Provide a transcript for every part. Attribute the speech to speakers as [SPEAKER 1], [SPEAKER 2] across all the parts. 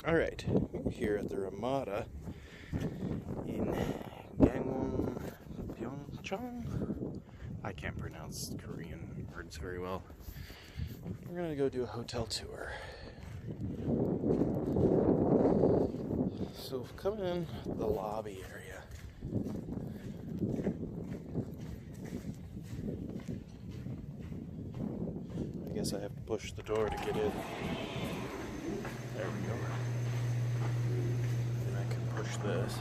[SPEAKER 1] Alright, we're here at the Ramada in Gangwon, Pyeongchang. I can't pronounce Korean words very well. We're gonna go do a hotel tour. So come in the lobby area. I guess I have to push the door to get in. There we go. And I can push this.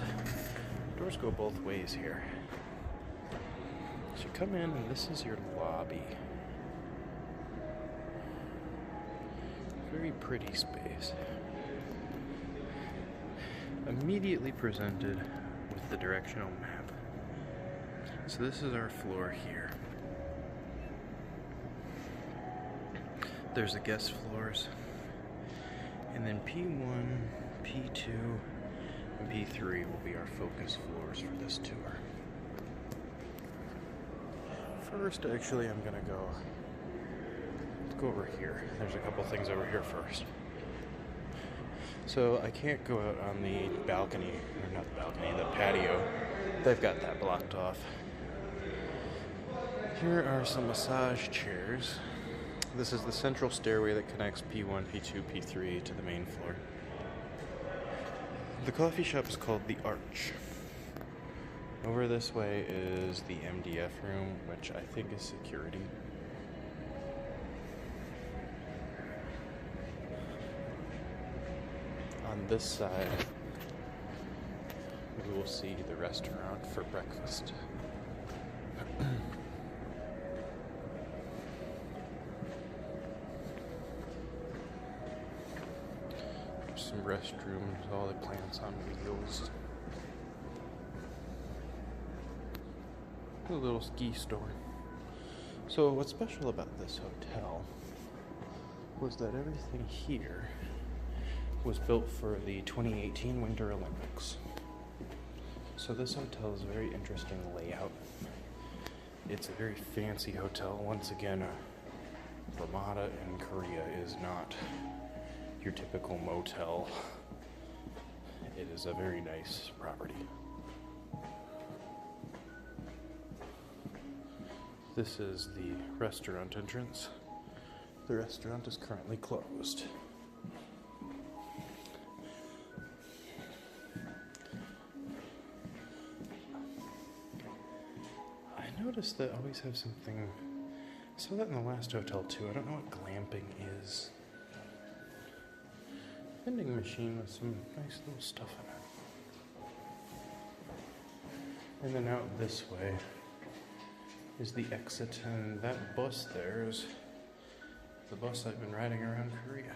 [SPEAKER 1] Doors go both ways here. So you come in and this is your lobby. Very pretty space. Immediately presented with the directional map. So this is our floor here. There's the guest floors. And then P1, P2, and P3 will be our focus floors for this tour. First, actually, I'm gonna let's go over here. There's a couple things over here first. So I can't go out on the balcony, or not the balcony, the patio. They've got that blocked off. Here are some massage chairs. This is the central stairway that connects P1, P2, P3 to the main floor. The coffee shop is called The Arch. Over this way is the MDF room, which I think is security. On this side, we will see the restaurant for breakfast. Some restrooms, all the plants on wheels. A little ski store. So what's special about this hotel was that everything here was built for the 2018 Winter Olympics. So this hotel is a very interesting layout. It's a very fancy hotel. Once again, Ramada in Korea is not your typical motel. It is a very nice property. This is the restaurant entrance. The restaurant is currently closed. I noticed that I always have something. I saw that in the last hotel too. I don't know what glamping is. Vending machine with some nice little stuff in it. And then out this way is the exit, and that bus there is the bus I've been riding around Korea.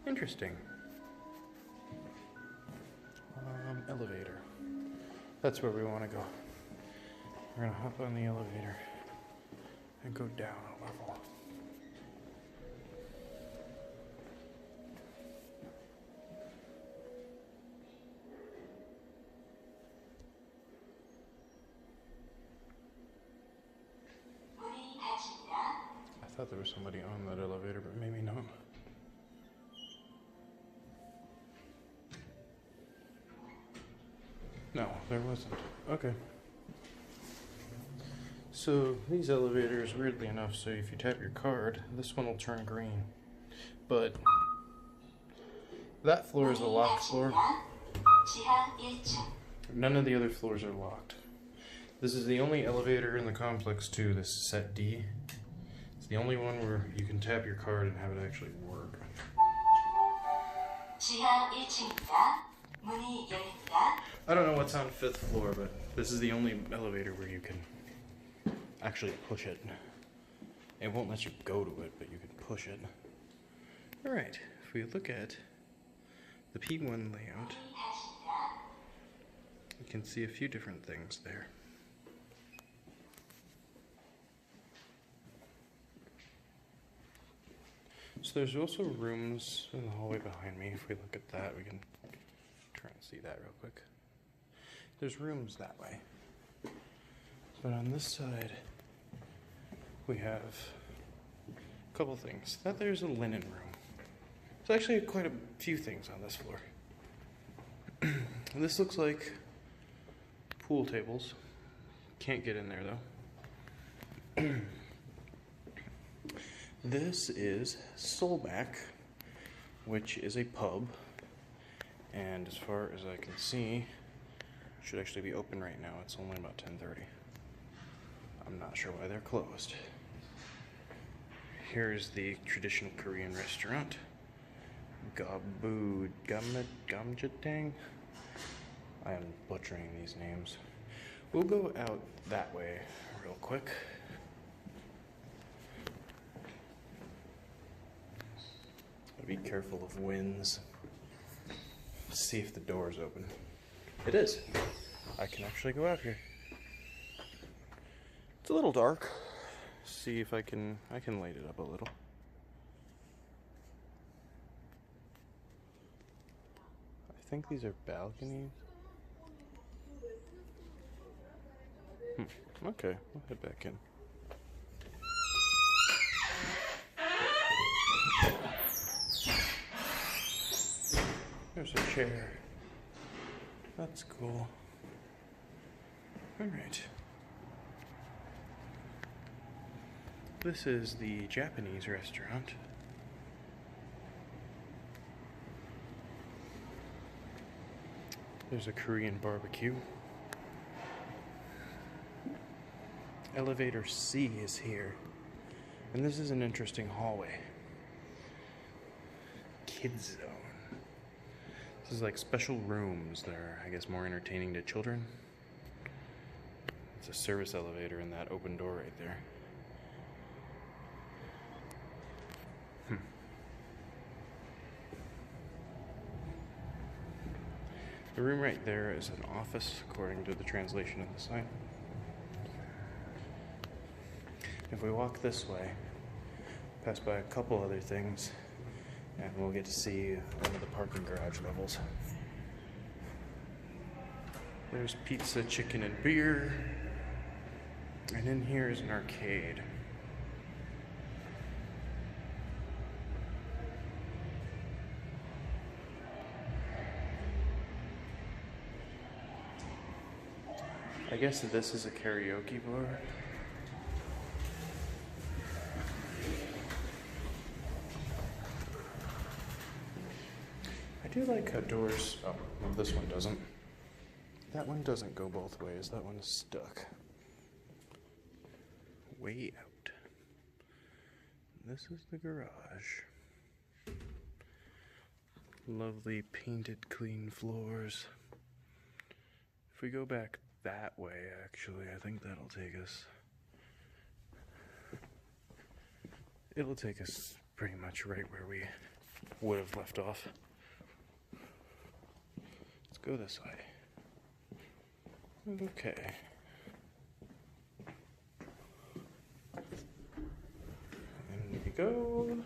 [SPEAKER 1] Interesting. Elevator. That's where we want to go. We're gonna hop on the elevator and go down a level. I thought there was somebody on that elevator, but maybe not. No, there wasn't. Okay. So these elevators, weirdly enough, so if you tap your card, this one will turn green. But that floor is a locked floor. None of the other floors are locked. This is the only elevator in the complex too. This is set D. It's the only one where you can tap your card and have it actually work. I don't know what's on 5th floor, but this is the only elevator where you can actually push it. It won't let you go to it, but you can push it. Alright, if we look at the P1 layout, you can see a few different things there. So there's also rooms in the hallway behind me. If we look at that, we can try and see that real quick. There's rooms that way. But on this side, we have a couple things. That there's a linen room. There's actually quite a few things on this floor. This looks like pool tables. Can't get in there though. This is Solback, which is a pub, and as far as I can see, it should actually be open right now. It's only about 10:30. I'm not sure why they're closed. Here's the traditional Korean restaurant, Gamjatang. I am butchering these names. We'll go out that way real quick. Be careful of winds. See if the door is open. It is. I can actually go out here. It's a little dark. See if I can light it up a little. I think these are balconies. Okay, we'll head back in. There's a chair. That's cool. Alright. This is the Japanese restaurant. There's a Korean barbecue. Elevator C is here. And this is an interesting hallway. Kids zone. This is like special rooms that are, I guess, more entertaining to children. It's a service elevator in that open door right there. The room right there is an office, according to the translation of the sign. If we walk this way, pass by a couple other things, and we'll get to see one of the parking garage levels. There's pizza, chicken, and beer. And in here is an arcade. I guess this is a karaoke bar. I do like how doors, oh, well, this one doesn't. That one doesn't go both ways. That one is stuck. Way out. This is the garage. Lovely painted clean floors. If we go back that way, actually, I think that'll take us. It'll take us pretty much right where we would have left off. Let's go this way. Okay. And we go.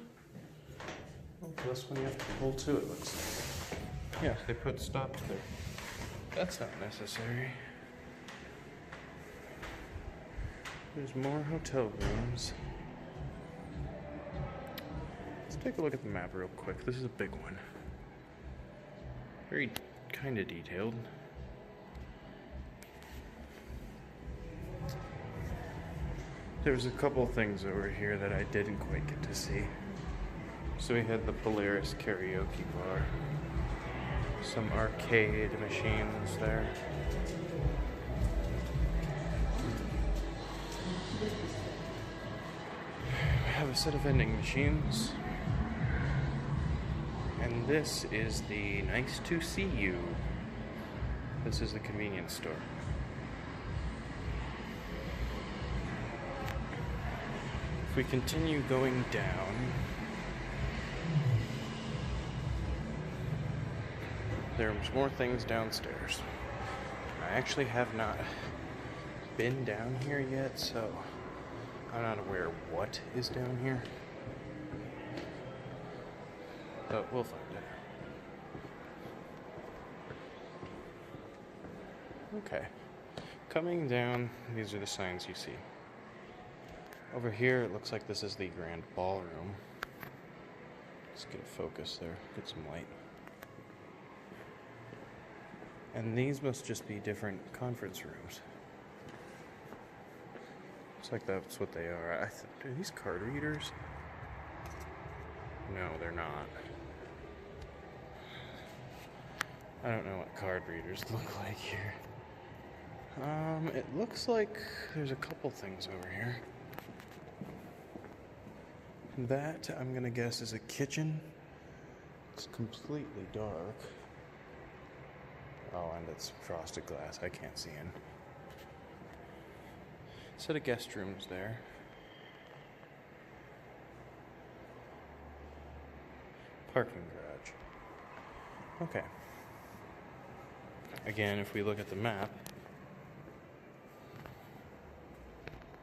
[SPEAKER 1] Oh, this one you have to pull to, it looks like. Yeah, they put stops there. That's not necessary. There's more hotel rooms. Let's take a look at the map real quick. This is a big one. Very kind of detailed. There's a couple things over here that I didn't quite get to see. So we had the Polaris karaoke bar. Some arcade machines there. We have a set of vending machines. And this is the Nice to See You. This is the convenience store. If we continue going down, there's more things downstairs. I actually have not been down here yet, so I'm not aware what is down here. But we'll find it. Okay. Coming down, these are the signs you see. Over here, it looks like this is the grand ballroom. Let's get a focus there, get some light. And these must just be different conference rooms. Looks like that's what they are. Are these card readers? No, they're not. I don't know what card readers look like here. It looks like there's a couple things over here. That, I'm gonna guess, is a kitchen. It's completely dark. Oh, and it's frosted glass. I can't see in. Set of guest rooms there. Parking garage. Okay. Again, if we look at the map,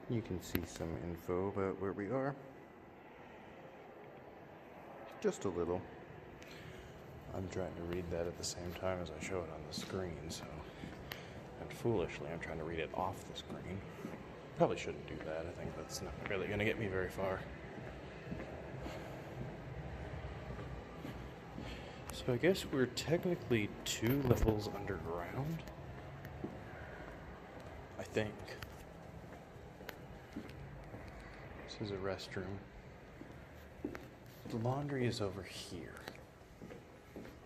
[SPEAKER 1] you can see some info about where we are. Just a little. I'm trying to read that at the same time as I show it on the screen, so... And foolishly, I'm trying to read it off the screen. Probably shouldn't do that. I think that's not really going to get me very far. So I guess we're technically 2 levels underground. I think. This is a restroom. The laundry is over here.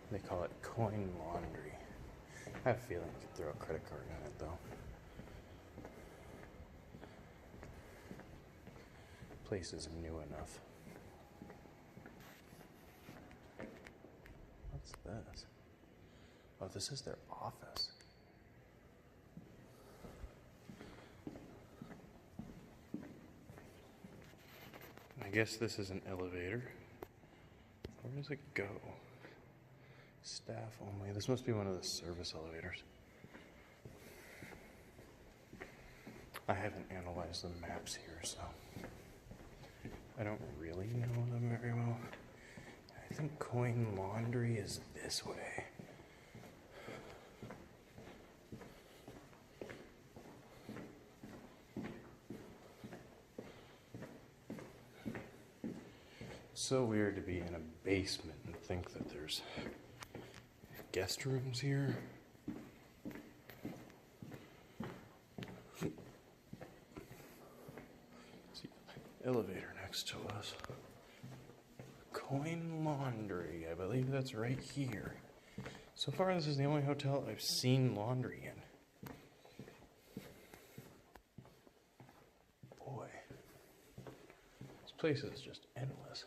[SPEAKER 1] They call it coin laundry. I have a feeling you could throw a credit card in it, though. Place is new enough. What's this? Oh, this is their office. I guess this is an elevator. Where does it go? Staff only. This must be one of the service elevators. I haven't analyzed the maps here, so I don't really know them very well. I think coin laundry is this way. So weird to be in a basement and think that there's guest rooms here. See, elevator next to us. Coin laundry, I believe that's right here. So far, this is the only hotel I've seen laundry in. Boy, this place is just endless.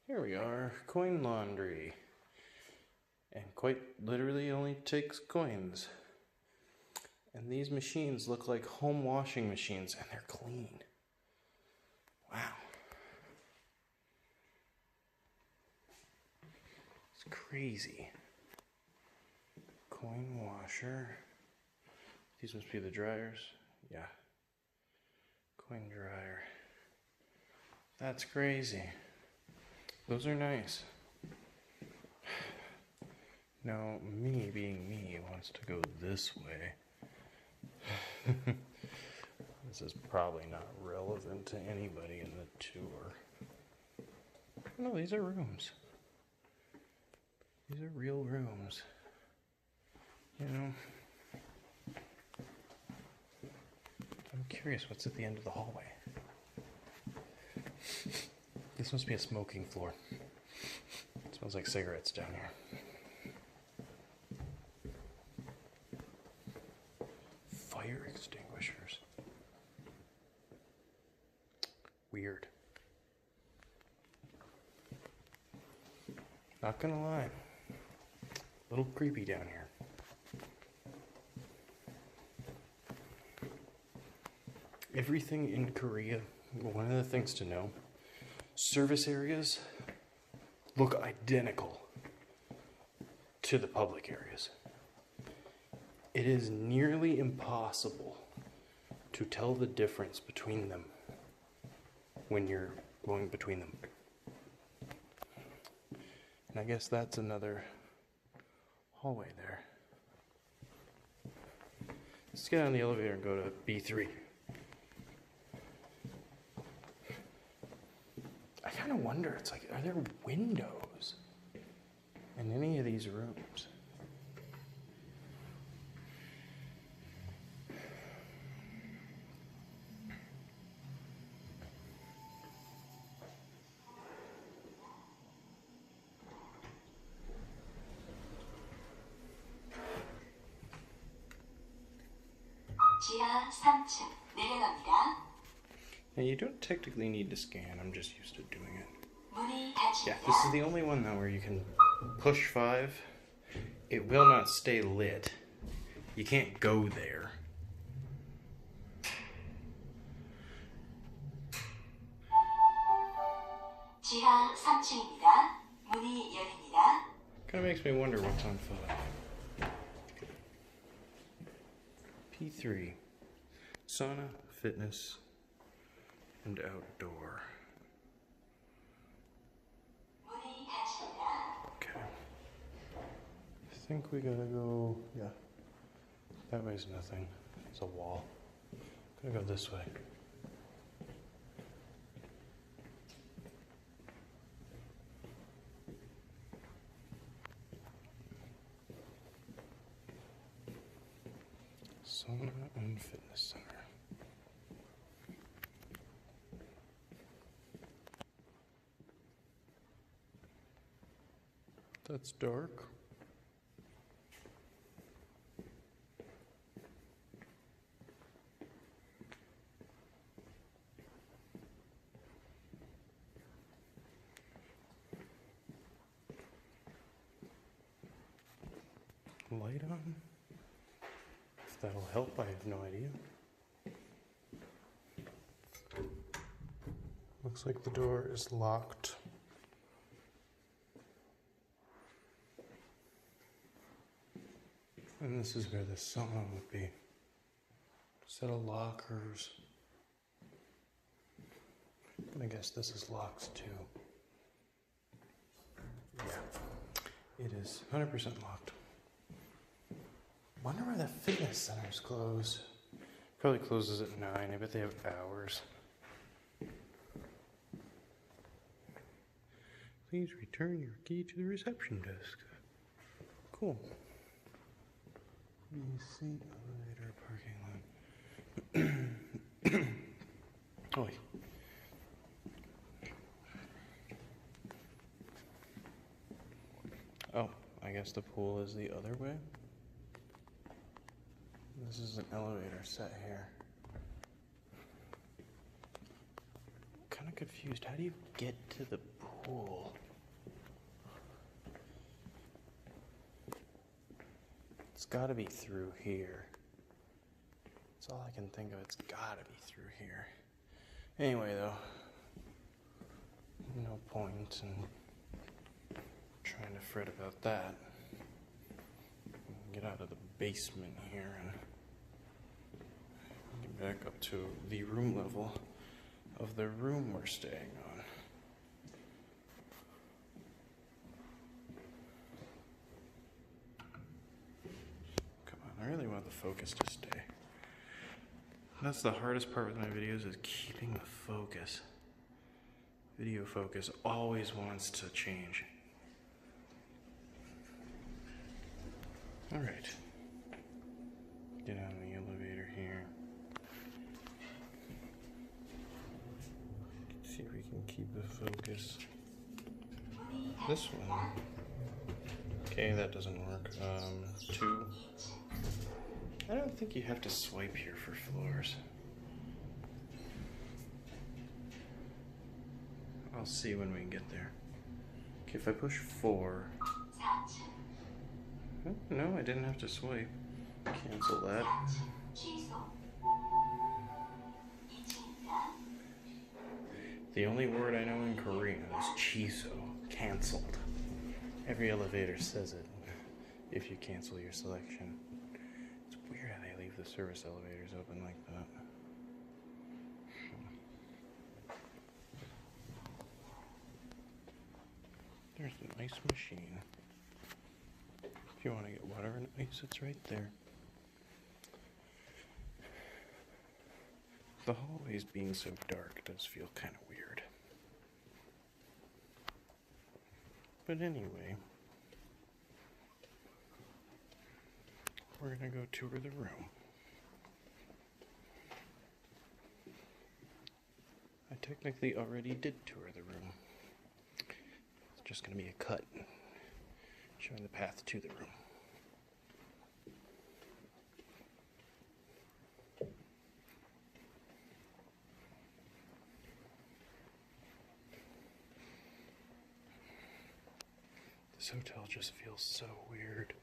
[SPEAKER 1] Here we are, coin laundry. And quite literally only takes coins. And these machines look like home washing machines, and they're clean. Wow. It's crazy. Coin washer. These must be the dryers. Yeah. Coin dryer. That's crazy. Those are nice. Now, me being me wants to go this way. This is probably not relevant to anybody in the tour. No, these are rooms. These are real rooms. You know, I'm curious what's at the end of the hallway. This must be a smoking floor. It smells like cigarettes down here. Fire extinguishers. Weird. Not gonna lie. A little creepy down here. Everything in Korea, one of the things to know, service areas look identical to the public areas. It is nearly impossible to tell the difference between them when you're going between them. And I guess that's another hallway there. Let's get on the elevator and go to B3. I kind kind of wonder, it's like, are there windows in any of these rooms?
[SPEAKER 2] 지하 3층 내려갑니다.
[SPEAKER 1] Now you don't technically need to scan, I'm just used to doing it.
[SPEAKER 2] 문이 닫힙니다.
[SPEAKER 1] Yeah, this is the only one now where you can push 5. It will not stay lit. You can't go there.
[SPEAKER 2] 지하 3층입니다. 문이 열립니다.
[SPEAKER 1] Kind of makes me wonder what's on 5. P3. Sauna, fitness, and outdoor.
[SPEAKER 2] 문이 닫힙니다.
[SPEAKER 1] Okay. I think we gotta go, yeah. That way's nothing. It's a wall. Gotta go this way. Sauna and fitness center. That's dark. Light on? If that'll help, I have no idea. Looks like the door is locked. And this is where the sauna would be. Set of lockers. And I guess this is locked too. Yeah, it is 100% locked. Wonder why the fitness center's closed. Probably closes at 9. I bet they have hours. Please return your key to the reception desk. Cool. BC elevator parking lot. Oh, wait. Oh, I guess the pool is the other way. This is an elevator set here. Kind of confused. How do you get to the pool? It's gotta be through here. That's all I can think of. It's gotta be through here. Anyway, though, no point in trying to fret about that. Get out of the basement here and get back up to the room level of the room we're staying on. Come on, I really want the focus to stay. That's the hardest part with my videos, is keeping the focus. Video focus always wants to change. All right. Get on the elevator here. See if we can keep the focus. This one. Okay, that doesn't work. 2. I don't think you have to swipe here for floors. I'll see when we can get there. Okay, if I push 4. Oh, no, I didn't have to swipe. Cancel that. The only word I know in Korean is 취소, canceled. Every elevator says it if you cancel your selection. It's weird how they leave the service elevators open like that. There's a nice machine. If you want to get water and ice, it's right there. The hallways being so dark does feel kind of weird. But anyway, we're gonna go tour the room. I technically already did tour the room. It's just gonna be a cut showing the path to the room. This hotel just feels so weird.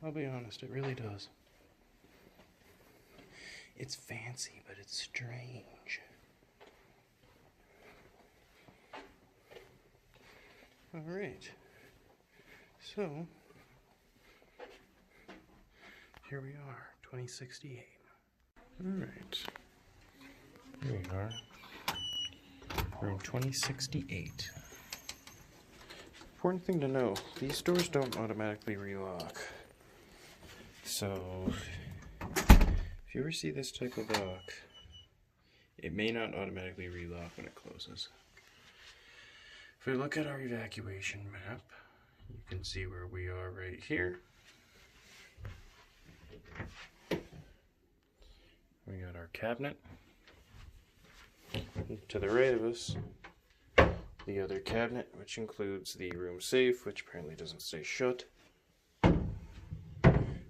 [SPEAKER 1] I'll be honest, it really does. It's fancy, but it's strange. Alright. So, here we are, 2068. Alright. Here we are. Room 2068. Important thing to know, these doors don't automatically relock. So, if you ever see this type of lock, it may not automatically relock when it closes. If we look at our evacuation map, you can see where we are right here. We got our cabinet. To the right of us, the other cabinet, which includes the room safe, which apparently doesn't stay shut. And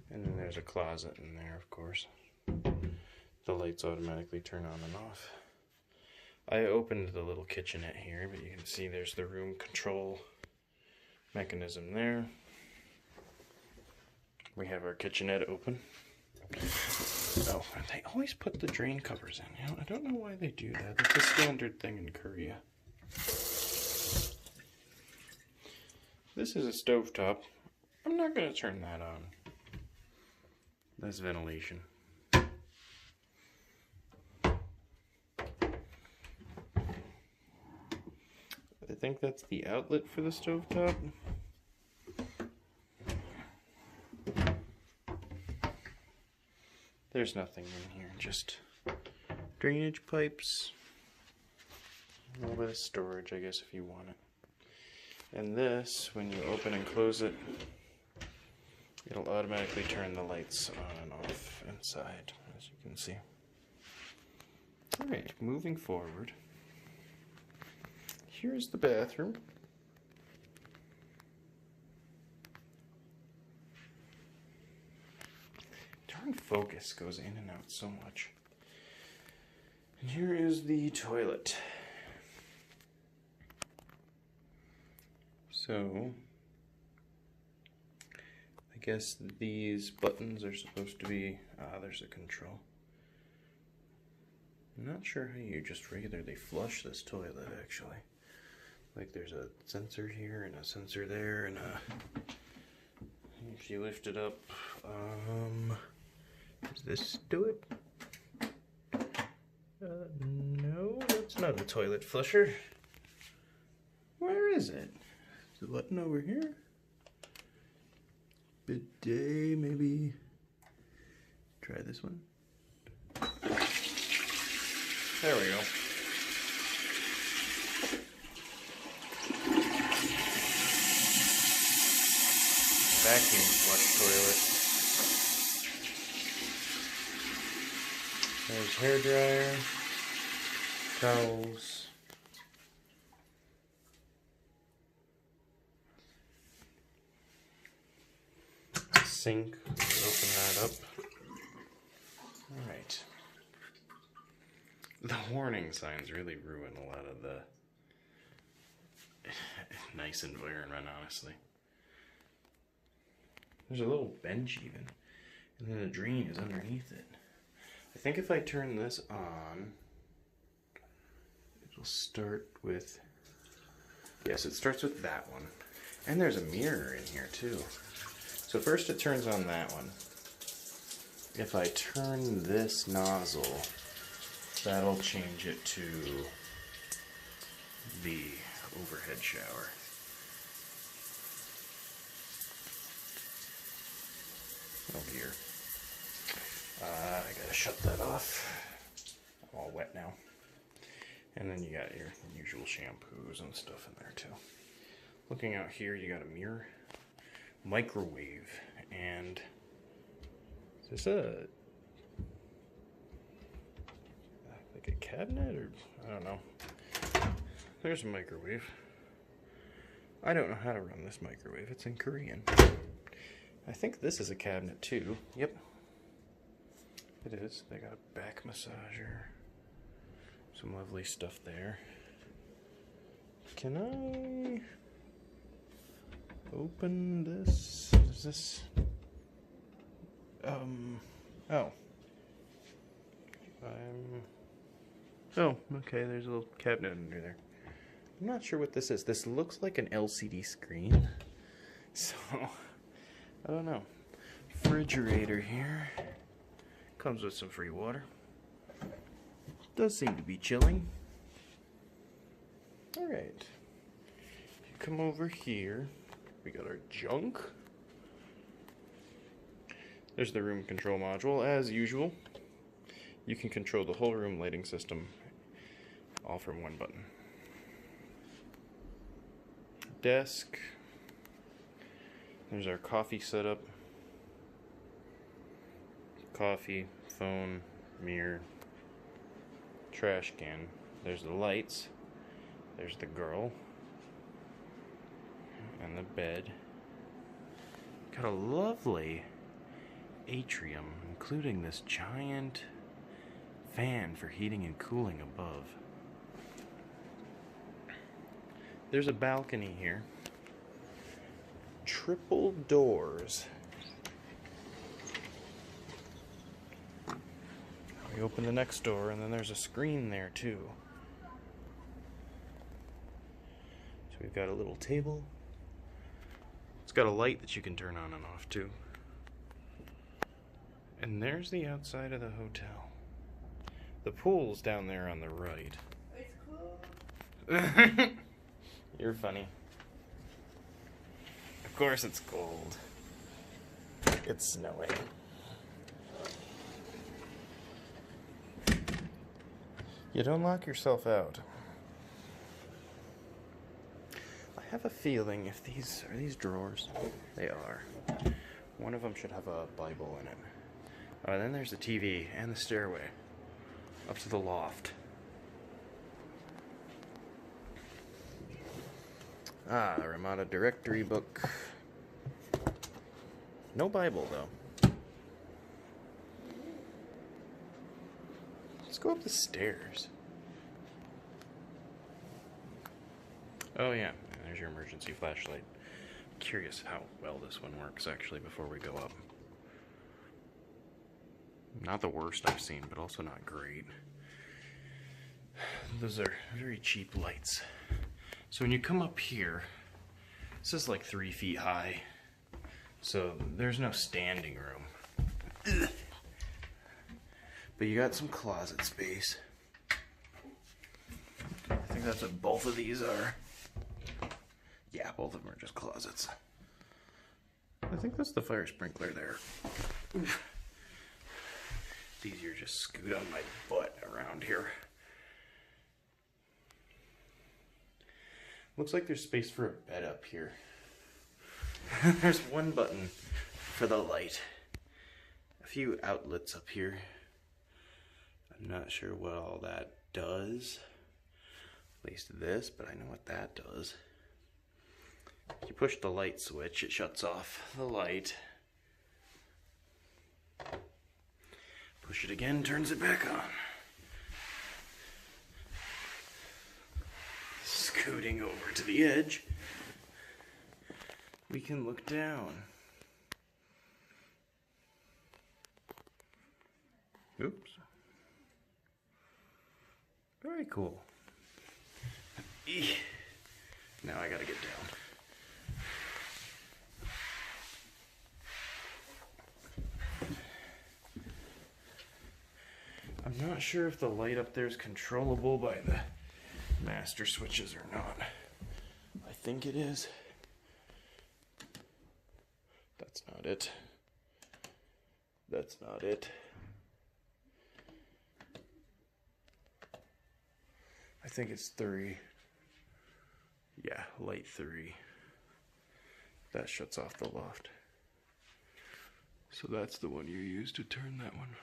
[SPEAKER 1] then there's a closet in there, of course. The lights automatically turn on and off. I opened the little kitchenette here, but you can see there's the room control mechanism there. We have our kitchenette open. Oh, they always put the drain covers in. You know, I don't know why they do that. It's a standard thing in Korea. This is a stovetop. I'm not going to turn that on. That's ventilation. I think that's the outlet for the stovetop. There's nothing in here, just drainage pipes. A little bit of storage, I guess, if you want it. And this, when you open and close it, it'll automatically turn the lights on and off inside, as you can see. Alright, moving forward. Here's the bathroom. Darn focus goes in and out so much. And here is the toilet. So, I guess these buttons are supposed to be, there's a control. I'm not sure how you just regularly flush this toilet, actually. Like there's a sensor here and a sensor there and if you lift it up, does this do it? No, that's not a toilet flusher. Where is it? Is the button over here? Bidet, maybe. Try this one. There we go. Vacuum flush toilet. There's hair dryer, towels. Sink. Open that up. All right. The warning signs really ruin a lot of the nice environment, honestly. There's a little bench even, and then the drain is underneath it. I think if I turn this on, it'll start with, yes, it starts with that one. And there's a mirror in here too. So first it turns on that one. If I turn this nozzle, that'll change it to the overhead shower. Oh dear. I gotta shut that off. I'm all wet now. And then you got your usual shampoos and stuff in there too. Looking out here, you got a mirror, microwave, and is this like a cabinet, or I don't know. There's a microwave. I don't know how to run this microwave. It's in Korean. I think this is a cabinet too. Yep. It is. They got a back massager. Some lovely stuff there. Can I open this? Is this... Oh. Oh, okay, there's a little cabinet under there. I'm not sure what this is. This looks like an LCD screen. So, I don't know. Refrigerator here. Comes with some free water. Does seem to be chilling. Alright. You come over here. We got our junk. There's the room control module, as usual. You can control the whole room lighting system all from one button. Desk. There's our coffee setup. Coffee, phone, mirror, trash can. There's the lights. There's the girl. And the bed. Got a lovely atrium, including this giant fan for heating and cooling above. There's a balcony here. Triple doors. We open the next door, and then there's a screen there too. So we've got a little table. It's got a light that you can turn on and off too. And there's the outside of the hotel. The pool's down there on the right.
[SPEAKER 3] It's cool.
[SPEAKER 1] You're funny. Of course it's cold. It's snowing. You don't lock yourself out. I have a feeling if these are these drawers, they are. One of them should have a Bible in it. And then there's the TV and the stairway up to the loft. Ah, Ramada directory book. No Bible though. Let's go up the stairs. Oh yeah, there's your emergency flashlight. Curious how well this one works actually before we go up. Not the worst I've seen, but also not great. Those are very cheap lights. So when you come up here, this is like 3 feet high. So there's no standing room. Ugh. But you got some closet space. I think that's what both of these are. Yeah, both of them are just closets. I think that's the fire sprinkler there. Oof. It's easier to just scoot on my butt around here. Looks like there's space for a bed up here. There's one button for the light. A few outlets up here. I'm not sure what all that does. At least this, but I know what that does. You push the light switch, it shuts off the light. Push it again, turns it back on. Scooting over to the edge, we can look down. Oops. Very cool. Eek. Now I gotta get down. I'm not sure if the light up there is controllable by the master switches or not. I think it is. That's not it. That's not it. I think it's 3. Yeah, light 3. that shuts off the loft. So that's the one you use to turn that one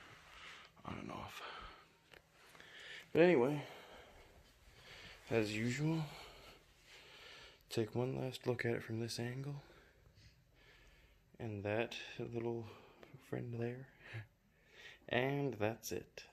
[SPEAKER 1] on and off. But anyway, as usual, take one last look at it from this angle. And that little friend there. And that's it.